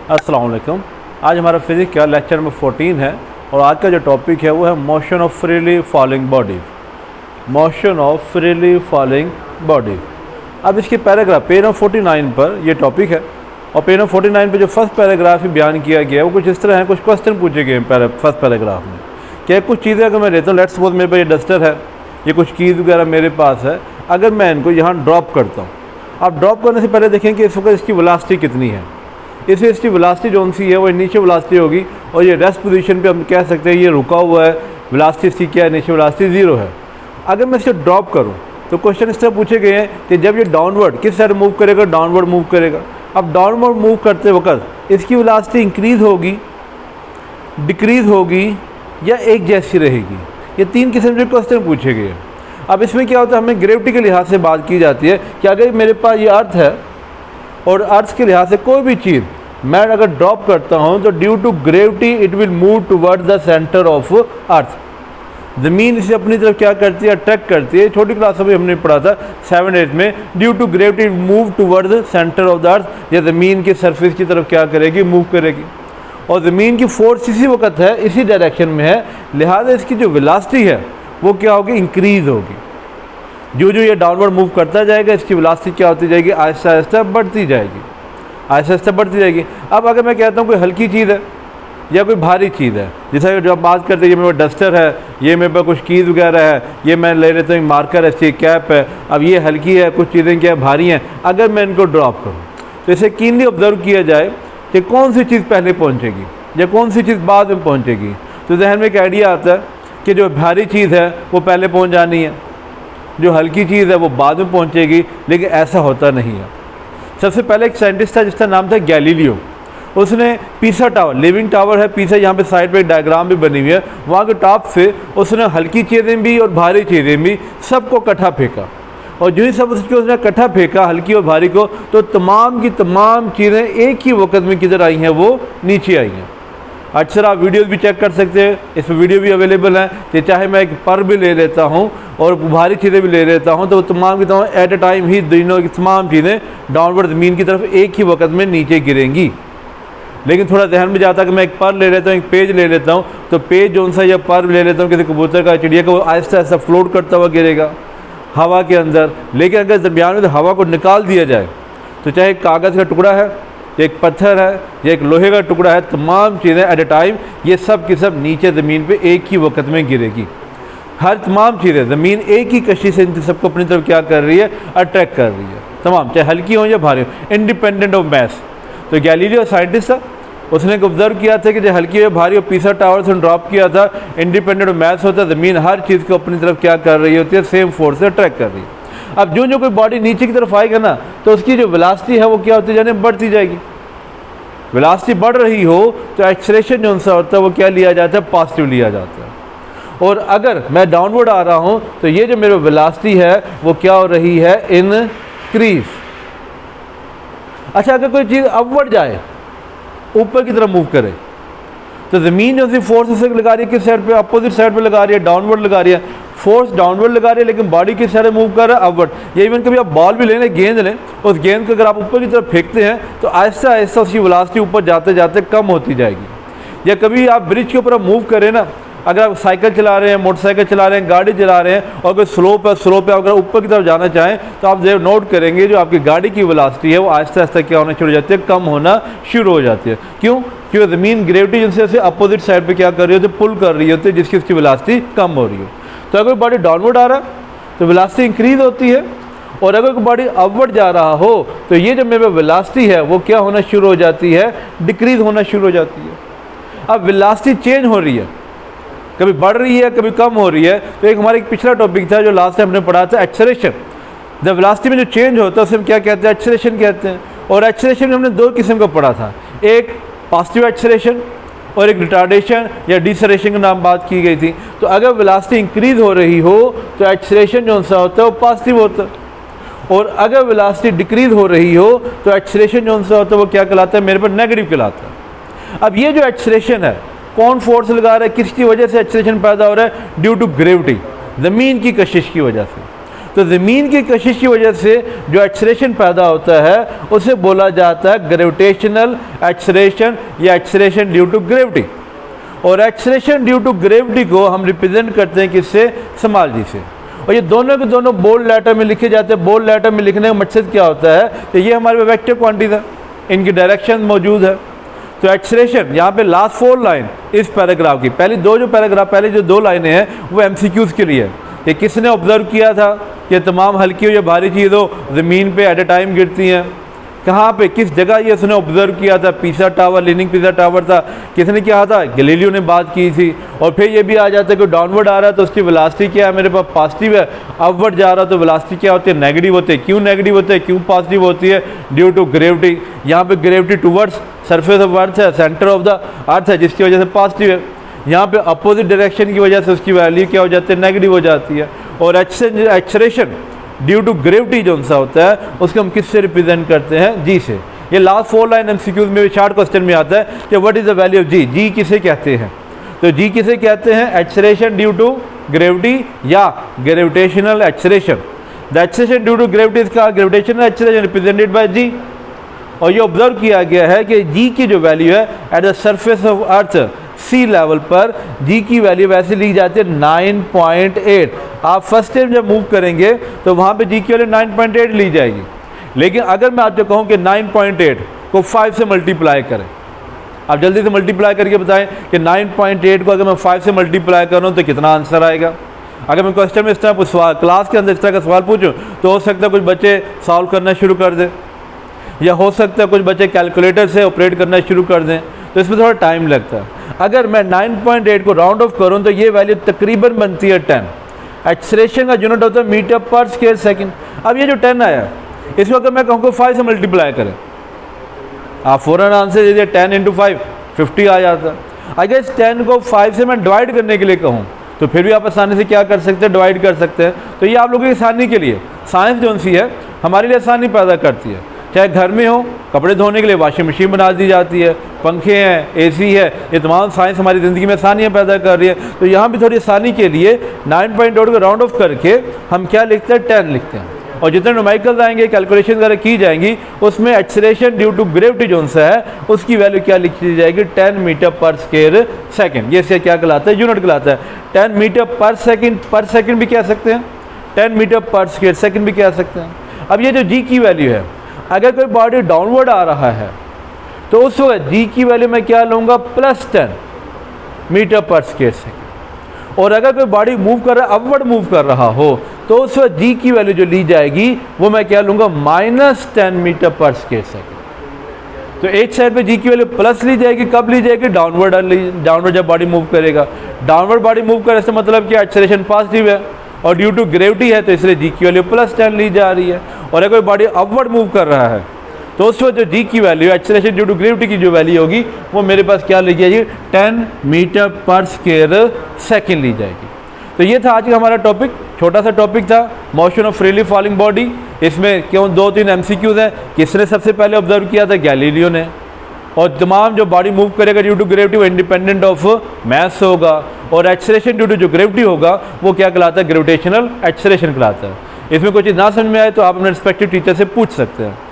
अस्सलाम वालेकुम। आज हमारा फिज़िक्स का लेक्चर नंबर 14 है और आज का जो टॉपिक है वो है motion of freely falling body. Motion of freely falling body. अब इसके पैराग्राफ पेज नंबर 49 पर ये टॉपिक है और पेज नंबर 49 पर जो फर्स्ट पैराग्राफ ही बयान किया गया है वो कुछ इस तरह है। कुछ क्वेश्चन पूछे गए हैं फर्स्ट पैराग्राफ में। क्या कुछ चीज़ें अगर मैं लेता हूँ, लेट्स सपोज मेरे पास ये डस्टर है, ये कुछ कीज़ वगैरह मेरे पास है, अगर मैं इनको यहाँ ड्रॉप करता हूँ, आप ड्रॉप करने से पहले देखें कि इस वक्त इसकी वेलोसिटी कितनी है। इससे इसकी वेलोसिटी जो सी है वो इनिशियल वेलोसिटी होगी और ये रेस्ट पोजीशन पे हम कह सकते हैं ये रुका हुआ है, वेलोसिटी इसकी क्या है, इनिशियल वेलोसिटी 0 है। अगर मैं इसे ड्रॉप करूँ तो क्वेश्चन इस तरह पूछे गए हैं कि जब ये डाउनवर्ड किस साइड मूव करेगा, डाउनवर्ड मूव करेगा। अब डाउनवर्ड मूव करते वक्त इसकी वेलोसिटी इंक्रीज़ होगी, डिक्रीज़ होगी या एक जैसी रहेगी। ये 3 किस्म के क्वेश्चन पूछे गए हैं। अब इसमें क्या होता है, हमें ग्रेविटी के लिहाज से बात की जाती है कि अगर मेरे पास ये अर्थ है और अर्थ के लिहाज से कोई भी चीज़ मैं अगर ड्रॉप करता हूँ तो due to gravity it will move toward the centre of earth. ज़मीन इसे अपनी तरफ क्या करती है, अट्रैक्ट करती है। छोटी क्लास में हमने पढ़ा था 7-8 में, due to gravity move toward the centre of the earth. या ज़मीन के सरफेस की तरफ क्या करेगी, मूव करेगी। और ज़मीन की फोर्स इसी वक्त है, इसी डायरेक्शन में है, लिहाजा इसकी जो वेलोसिटी है वो क्या होगी, इंक्रीज़ होगी। जो जो ये डाउनवर्ड मूव करता जाएगा इसकी वेलोसिटी क्या होती जाएगी, आहिस्ता आहिस्ता बढ़ती जाएगी, आहिस्ता आहिस्ता बढ़ती जाएगी। अब अगर मैं कहता हूँ कोई हल्की चीज़ है या कोई भारी चीज़ है, जैसा जो आप बात करते हैं ये मेरे पास डस्टर है, ये मेरे पास कुछ कीज़ वगैरह है, ये मैं ले लेता हूँ मार्कर है, इसकी कैप है। अब ये हल्की है, कुछ चीज़ें क्या भारी हैं। अगर मैं इनको ड्रॉप करूँ तो इसे कीनली ऑब्जर्व किया जाए कि कौन सी चीज़ पहले पहुँचेगी या कौन सी चीज़ बाद में पहुँचेगी। तो जहन में एक आइडिया आता है कि जो भारी चीज़ है वो पहले पहुँच जानी है, जो हल्की चीज़ है वो बाद में पहुँचेगी, लेकिन ऐसा होता नहीं है। सबसे पहले एक साइंटिस्ट था जिसका नाम था गैलीलियो। उसने पीसा टावर, लिविंग टावर है पीसा, यहाँ पे साइड पे एक डायग्राम भी बनी हुई है, वहाँ के टॉप से उसने हल्की चीज़ें भी और भारी चीज़ें भी सबको इकट्ठा फेंका। और जो ही सब उसने इकट्ठा फेंका हल्की और भारी को, तो तमाम की तमाम चीज़ें एक ही वक्त में किधर आई हैं, वो नीचे आई हैं। अक्सर आप वीडियोस भी चेक कर सकते हैं, इसमें वीडियो भी अवेलेबल है कि चाहे मैं एक पर भी ले लेता हूं और भारी चीज़ें भी ले लेता हूं तो तमाम की तमाम एट ए टाइम ही दोनों की तमाम चीज़ें डाउनवर्ड ज़मीन की तरफ एक ही वक्त में नीचे गिरेंगी। लेकिन थोड़ा ध्यान में जाता है कि मैं एक पर ले लेता हूँ, एक पेज ले लेता हूँ, तो पेज जो सा या पर ले लेता हूँ किसी कबूतर का, चिड़िया का, वो आहिस्ता आहिस्ता फ्लोट करता हुआ गिरेगा हवा के अंदर। लेकिन अगर दरमियान में हवा को निकाल दिया जाए तो चाहे एक कागज़ का टुकड़ा है, एक पत्थर है या एक लोहे का टुकड़ा है, तमाम चीज़ें एट ए टाइम ये सब की सब नीचे ज़मीन पे एक ही वक्त में गिरेगी। हर तमाम चीज़ें ज़मीन एक ही कशी से इन सबको अपनी तरफ क्या कर रही है, अट्रैक्ट कर रही है, तमाम, चाहे हल्की हो या भारी हो, इंडिपेंडेंट ऑफ मैस। तो गैलीलियो साइंटिस्ट था, उसने ऑब्जर्व किया था कि जो हल्की या भारी हो पीसा टावर से ड्रॉप किया था, इंडिपेंडेंट ऑफ मैस होता है, ज़मीन हर चीज़ को अपनी तरफ क्या कर रही होती है, सेम फोर्स से अट्रैक्ट कर रही है। अब जो जो कोई बॉडी नीचे की तरफ आएगा ना तो उसकी जो वेलोसिटी है वो क्या होती जाने, बढ़ती जाएगी। वेलोसिटी बढ़ रही हो तो एक्सेलरेशन जो सा होता है वो क्या लिया जाता है, पॉजिटिव लिया जाता है। और अगर मैं डाउनवर्ड आ रहा हूँ तो ये जो मेरी वेलोसिटी है वो क्या हो रही है, इनक्रीज। अच्छा, अगर कोई चीज़ अपवर्ड जाए, ऊपर की तरफ मूव करे, तो ज़मीन जो सी फोर्स उसे लगा रही है किस साइड पे, अपोजिट साइड पे लगा रही है, डाउनवर्ड लगा रही है। फोर्स डाउनवर्ड लगा रही है लेकिन बॉडी किस साइड मूव कर रहा है, अपवर्ड। या इवन कभी आप बॉल भी लें, गेंद लें, उस गेंद को अगर आप ऊपर की तरफ फेंकते हैं तो आहिस्ता आहिस्ता उसकी वेलोसिटी ऊपर जाते जाते कम होती जाएगी। या कभी आप ब्रिज के ऊपर मूव करें ना, अगर आप साइकिल चला रहे हैं, मोटरसाइकिल चला रहे हैं, गाड़ी चला रहे हैं और कोई स्लोप है, स्लोप पे अगर ऊपर की तरफ जाना चाहें तो आप जब नोट करेंगे जो आपकी गाड़ी की वेलोसिटी है वो आहिस्ता आहिस्ता क्या होना शुरू हो जाती है, कम होना शुरू हो जाती है। क्यों? क्योंकि ज़मीन ग्रेविटी जिनसे अपोजिट साइड पे क्या कर रही होती है, पुल कर रही होती है, जिसकी उसकी वेलोसिटी कम हो रही हो। तो अगर बॉडी डाउनवर्ड आ रहा है तो वेलोसिटी इंक्रीज होती है, और अगर कोई बॉडी अपवर्ड जा रहा हो तो ये जो मेरी वेलोसिटी है वो क्या होना शुरू हो जाती है, डिक्रीज होना शुरू हो जाती है। अब वेलोसिटी चेंज हो रही है, कभी बढ़ रही है कभी कम हो रही है। तो एक हमारा एक पिछला टॉपिक था जो लास्ट टाइम हमने पढ़ा था, एक्सेलरेशन। जब वेलोसिटी में जो चेंज होता है उसे हम क्या कहते हैं, एक्सेलरेशन कहते हैं। और एक्सेलरेशन में हमने 2 किस्म का पढ़ा था, एक पॉजिटिव एक्सेलरेशन और एक रिटार्डेशन या डिसरेशन के नाम बात की गई थी। तो अगर वेलोसिटी इंक्रीज हो रही हो तो एक्सेलरेशन जो सा होता है वो पॉजिटिव होता है, और अगर वेलोसिटी डिक्रीज हो रही हो तो एक्सेलरेशन जो सा होता है वो क्या कहलाता है, मेरे पर नेगेटिव कहलाता है। अब ये जो एक्सेलरेशन है कौन फोर्स लगा रहा है, किसकी वजह से एक्सेलरेशन पैदा हो रहा है, ड्यू टू ग्रेविटी, ज़मीन की कशिश की वजह से। तो ज़मीन की कशिश की वजह से जो एक्सेलरेशन पैदा होता है उसे बोला जाता है ग्रेविटेशनल एक्सेलरेशन या एक्सेलरेशन ड्यू टू ग्रेविटी। और एक्सेलरेशन ड्यू टू ग्रेविटी को हम रिप्रेजेंट करते हैं किससे? स्मॉल जी से। और ये दोनों के दोनों बोल्ड लेटर में लिखे जाते हैं। बोल्ड लेटर में लिखने का मकसद क्या होता है कि ये हमारे वेक्टर क्वांटिटीज है, इनकी डायरेक्शन मौजूद है। तो एक्सेलरेशन यहाँ पे लास्ट 4 लाइन इस पैराग्राफ की, पहली जो 2 लाइनें हैं वो MCQs के लिए है कि किसने ऑब्जर्व किया था कि तमाम हल्की या भारी चीज़ों ज़मीन पे एट ए टाइम गिरती हैं, कहाँ पे किस जगह ये उसने ऑब्जर्व किया था। पीसा टावर, लीनिंग पीसा टावर था, किसने किया था? गैलीलियो ने बात की थी। और फिर ये भी आ जाता है कि डाउनवर्ड आ रहा है तो उसकी वेलोसिटी क्या है? मेरे पास पॉजिटिव है। अपवर्ड जा रहा है तो वेलोसिटी क्या होती है? नेगेटिव होती है। क्यों नेगेटिव होते हैं, क्यों पॉजिटिव होती है? Due to gravity. यहाँ पे gravity towards surface of earth है, सेंटर ऑफ द अर्थ है, जिसकी वजह से पॉजिटिव है। यहाँ पे अपोजिट डायरेक्शन की वजह से उसकी वैल्यू क्या हो जाती है? नेगेटिव हो जाती है। और एक्सेलरेशन ड्यू टू ग्रेविटी जो सा होता है उसको हम किससे रिप्रेजेंट करते हैं? जी से। ये लास्ट 4 लाइन MCQs में भी शॉर्ट क्वेश्चन में आता है कि what is the value of g. G किसे कहते हैं? तो जी किसे कहते हैं? एक्सेलरेशन ड्यू टू ग्रेविटी या gravitational acceleration. The acceleration due to gravity is called gravitational acceleration represented by g. और ये ऑब्जर्व किया गया है कि जी की जो वैल्यू है at the surface of earth C level पर जी की वैल्यू वैसे ली जाती है 9.8। आप फर्स्ट टाइम जब मूव करेंगे तो वहाँ पे जी की वैल्यू 9.8 ली जाएगी। लेकिन अगर मैं आपसे कहूँ कि 9.8 को 5 से मल्टीप्लाई करें, आप जल्दी से मल्टीप्लाई करके बताएं कि 9.8 को अगर मैं 5 से मल्टीप्लाई करूँ तो कितना आंसर आएगा। अगर मैं क्वेश्चन में इस तरह सवाल क्लास के अंदर इस तरह का सवाल पूछूँ तो हो सकता है कुछ बच्चे सॉल्व करना शुरू कर दें, या हो सकता है कुछ बच्चे कैलकुलेटर से ऑपरेट करना शुरू कर दें, तो इसमें थोड़ा टाइम लगता है। अगर मैं 9.8 को राउंड ऑफ करूं तो ये वैल्यू तकरीबन बनती है 10। एक्सेलरेशन का यूनिट होता है मीटर पर स्क्वायर सेकंड। अब ये जो 10 आया इसको अगर मैं कहूँ 5 से मल्टीप्लाई करें, आप फ़ौरन आंसर दे दिए 10 × 5 50 आ जाता है। अगर इस 10 को 5 से मैं डिवाइड करने के लिए कहूँ तो फिर भी आप आसानी से क्या कर सकते हैं? डिवाइड कर सकते हैं। तो ये आप लोगों की आसानी के लिए साइंस जो सी है हमारे लिए आसानी पैदा करती है। चाहे घर में हो, कपड़े धोने के लिए वॉशिंग मशीन बना दी जाती है, पंखे हैं, AC है, ये तमाम साइंस हमारी ज़िंदगी में आसानियाँ पैदा कर रही है। तो यहाँ भी थोड़ी आसानी के लिए 9.8 को राउंड ऑफ करके हम क्या लिखते हैं? 10 लिखते हैं। और जितने न्यूमेरिकल्स आएंगे, कैलकुलेशन वगैरह की जाएंगी, उसमें एक्सेलरेशन ड्यू टू ग्रेविटी जो सा है उसकी वैल्यू क्या लिखी जाएगी? 10 मीटर पर स्क्वायर सेकेंड। ये इसका क्या कहलाता है? यूनिट कहलाता है। 10 मीटर पर सेकेंड भी कह सकते हैं, 10 मीटर पर स्क्वायर सेकेंड भी कह सकते हैं। अब ये जो जी की वैल्यू है, अगर कोई बॉडी डाउनवर्ड आ रहा है तो उस वक्त जी की वैल्यू मैं क्या लूँगा? +10 मीटर पर स्क्वायर सेकेंड। और अगर कोई बॉडी मूव कर रहा है, अपवर्ड मूव कर रहा हो, तो उस वक्त जी की वैल्यू जो ली जाएगी वो मैं क्या लूँगा? -10 मीटर पर स्क्वायर सेकेंड। तो एक साइड पे जी की वैल्यू प्लस ली जाएगी, कब ली जाएगी? डाउनवर्ड जब बॉडी मूव करेगा। डाउनवर्ड बॉडी मूव करे इसका मतलब क्या? एक्सेलरेशन पॉजिटिव है और ड्यू टू ग्रेविटी है तो इसलिए जी की वैल्यू +10 ली जा रही है। और अगर कोई बॉडी अपवर्ड मूव कर रहा है तो उस वक्त जो जी की value acceleration due to gravity की जो वैल्यू होगी वो मेरे पास क्या ली जाएगी? 10 मीटर पर स्क्वायर सेकेंड ली जाएगी। तो ये था आज का हमारा टॉपिक, छोटा सा टॉपिक था, motion of freely falling body. इसमें क्यों 2-3 MCQs हैं। किसने सबसे पहले ऑब्जर्व किया था? गैलीलियो ने। और तमाम जो बॉडी मूव करेगा ड्यू टू ग्रेविटी वो इंडिपेंडेंट ऑफ मास होगा। और एक्सेलरेशन ड्यू टू जो ग्रेविटी होगा वो क्या कहलाता है? ग्रेविटेशनल एक्सेलरेशन कहलाता है। इसमें कोई चीज़ ना समझ में आए तो आप अपने रिस्पेक्टिव टीचर से पूछ सकते हैं।